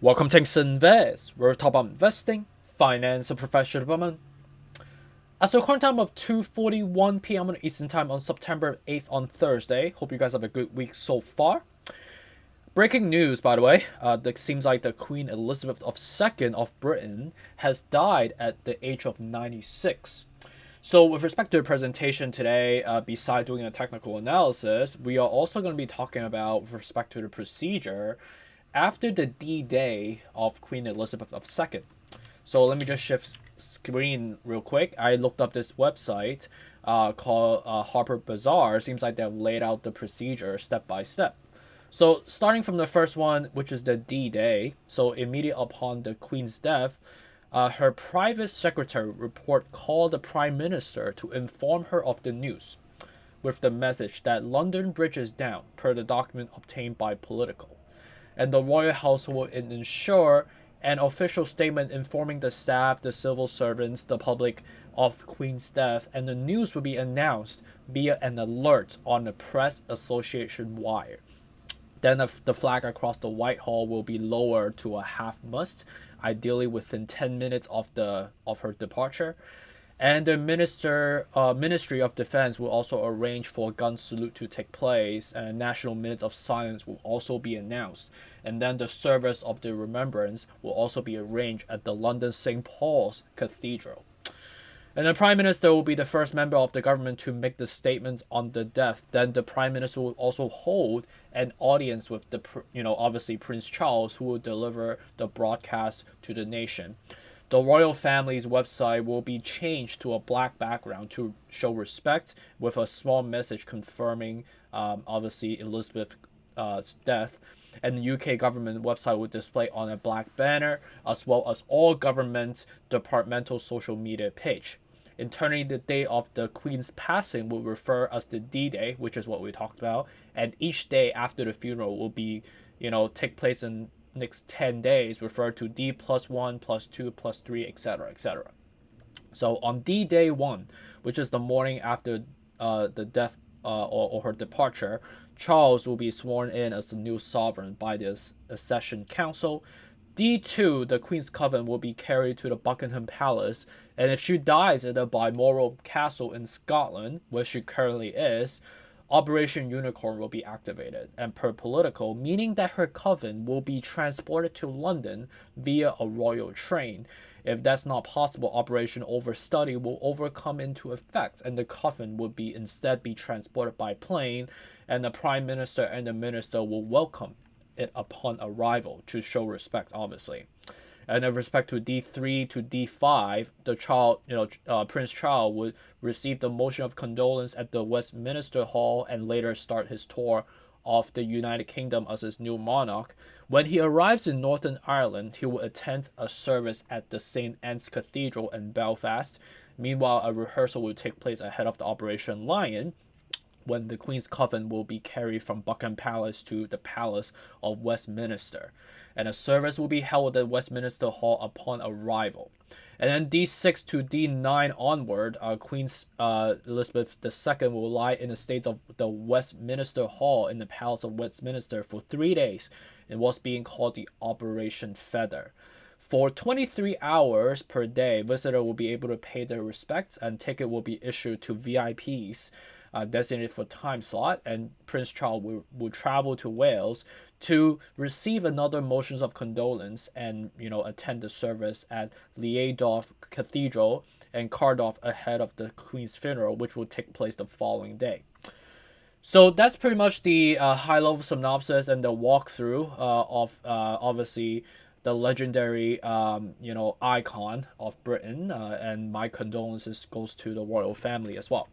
Welcome to 𝐄𝐓𝐇𝐄𝐂, where we talk about investing, finance, and professional development. As the current time of 2:41 p.m. on Eastern Time on September 8th on Thursday. Hope you guys have a good week so far. Breaking news, by the way, it seems like the Queen Elizabeth II of Britain has died at the age of 96. So with respect to the presentation today, besides doing a technical analysis, we are also going to be talking about with respect to the procedure after the D-Day of Queen Elizabeth II. So let me just shift screen real quick. I looked up this website called Harper Bazaar. Seems like they've laid out the procedure step by step. So starting from the first one, which is the D-Day, so immediate upon the Queen's death, her private secretary report called the Prime Minister to inform her of the news, with the message that London Bridge is down, per the document obtained by Politico. And the royal household will ensure an official statement informing the staff, the civil servants, the public of Queen's death, and the news will be announced via an alert on the Press Association wire. Then the flag across the Whitehall will be lowered to a half-mast, ideally within 10 minutes of her departure. And the Ministry of Defense will also arrange for a gun salute to take place, and a national minute of silence will also be announced. And then the service of the remembrance will also be arranged at the London St. Paul's Cathedral. And the Prime Minister will be the first member of the government to make the statements on the death. Then the Prime Minister will also hold an audience with obviously Prince Charles, who will deliver the broadcast to the nation. The royal family's website will be changed to a black background to show respect, with a small message confirming, obviously, Elizabeth's death. And the UK government website will display on a black banner, as well as all government departmental social media page. Internally, the day of the Queen's passing will refer as the D-Day, which is what we talked about, and each day after the funeral will be, take place in next 10 days, referred to D plus 1, plus 2, plus 3, etc., etc. So on D-Day 1, which is the morning after the death or her departure, Charles will be sworn in as the new sovereign by the Accession Council. D2, the Queen's coffin will be carried to the Buckingham Palace, and if she dies at the Balmoral Castle in Scotland, where she currently is, Operation Unicorn will be activated, and per Politico, meaning that her coffin will be transported to London via a royal train. If that's not possible, Operation Overstudy will overcome into effect, and the coffin would instead be transported by plane, and the Prime Minister and the Minister will welcome it upon arrival to show respect, obviously. And in respect to D3 to D5, Prince Charles would receive the motion of condolence at the Westminster Hall and later start his tour of the United Kingdom as his new monarch. When he arrives in Northern Ireland, he will attend a service at the St. Anne's Cathedral in Belfast. Meanwhile, a rehearsal will take place ahead of the Operation Lion, when the Queen's coffin will be carried from Buckingham Palace to the Palace of Westminster. And a service will be held at Westminster Hall upon arrival. And then D6 to D9 onward, Queen Elizabeth II will lie in the state of the Westminster Hall in the Palace of Westminster for 3 days in what's being called the Operation Feather. For 23 hours per day, visitor will be able to pay their respects, and ticket will be issued to VIPs designated for time slot, and Prince Charles will travel to Wales to receive another motions of condolence and attend the service at Llandaff Cathedral and Cardiff ahead of the Queen's funeral, which will take place the following day. So that's pretty much the high-level synopsis and the walkthrough of obviously the legendary icon of Britain, and my condolences goes to the royal family as well.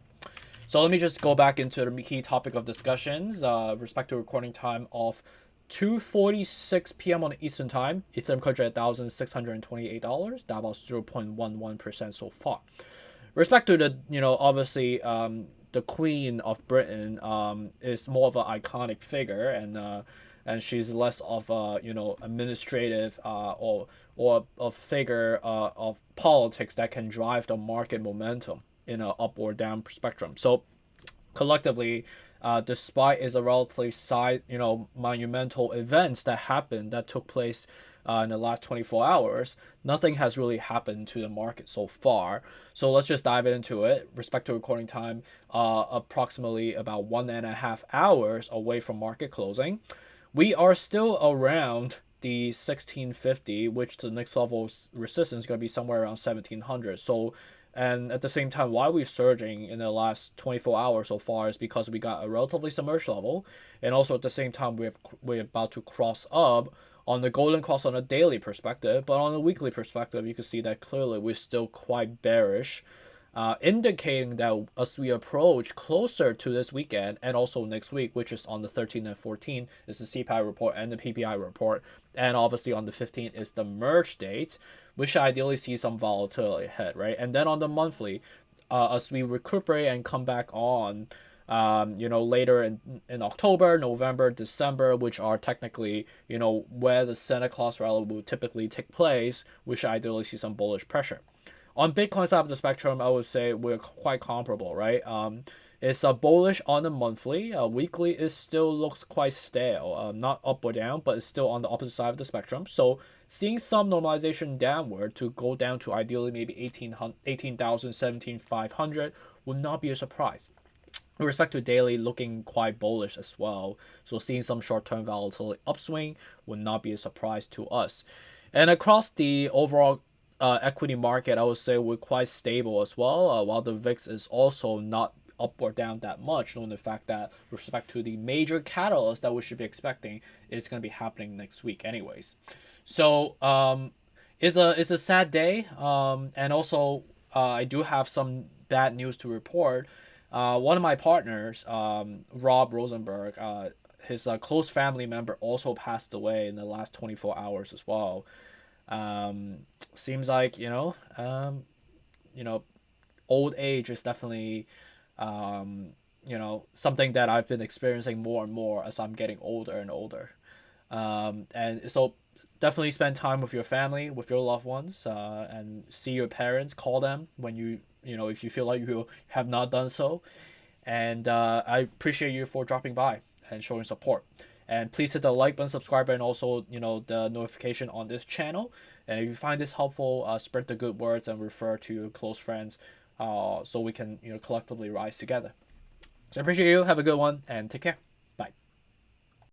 So let me just go back into the key topic of discussions. Respect to recording time of 2:46 p.m. on Eastern Time. Ethereum contract at $1,628. That was 0.11% so far. Respect to the obviously the Queen of Britain is more of an iconic figure, and she's less of a administrative or a figure of politics that can drive the market momentum in an up or down spectrum. So collectively, despite it's a relatively monumental events that took place in the last 24 hours, nothing has really happened to the market so far. So let's just dive into it. Respective recording time, approximately about 1.5 hours away from market closing. We are still around the 1650, which the next level resistance is going to be somewhere around 1700. So, and at the same time, why we're surging in the last 24 hours so far is because we got a relatively submerged level, and also at the same time we're about to cross up on the golden cross on a daily perspective, but on a weekly perspective, you can see that clearly we're still quite bearish, indicating that as we approach closer to this weekend and also next week, which is on the 13th and 14th, is the CPI report and the PPI report, and obviously on the 15th is the merge date, we should ideally see some volatility ahead, right? And then on the monthly, as we recuperate and come back on, later in October, November, December, which are technically, where the Santa Claus rally will typically take place, we should ideally see some bullish pressure. On Bitcoin side of the spectrum, I would say we're quite comparable, right? It's bullish on the monthly. Weekly is still looks quite stale, not up or down, but it's still on the opposite side of the spectrum. So seeing some normalization downward to go down to ideally maybe 18,000, 17,500 would not be a surprise. With respect to daily, looking quite bullish as well. So seeing some short-term volatility upswing would not be a surprise to us. And across the overall equity market, I would say we're quite stable as well, while the VIX is also not up or down that much, knowing the fact that with respect to the major catalyst that we should be expecting is going to be happening next week anyways. So it's a sad day, and also I do have some bad news to report. One of my partners, Rob Rosenberg, his close family member also passed away in the last 24 hours as well. Seems like old age is definitely something that I've been experiencing more and more as I'm getting older and older. And so definitely spend time with your family, with your loved ones, and see your parents. Call them when if you feel like you have not done so. And I appreciate you for dropping by and showing support. And please hit the like button, subscribe, and also the notification on this channel. And if you find this helpful, spread the good words and refer to your close friends, so we can collectively rise together. So I appreciate you. Have a good one and take care.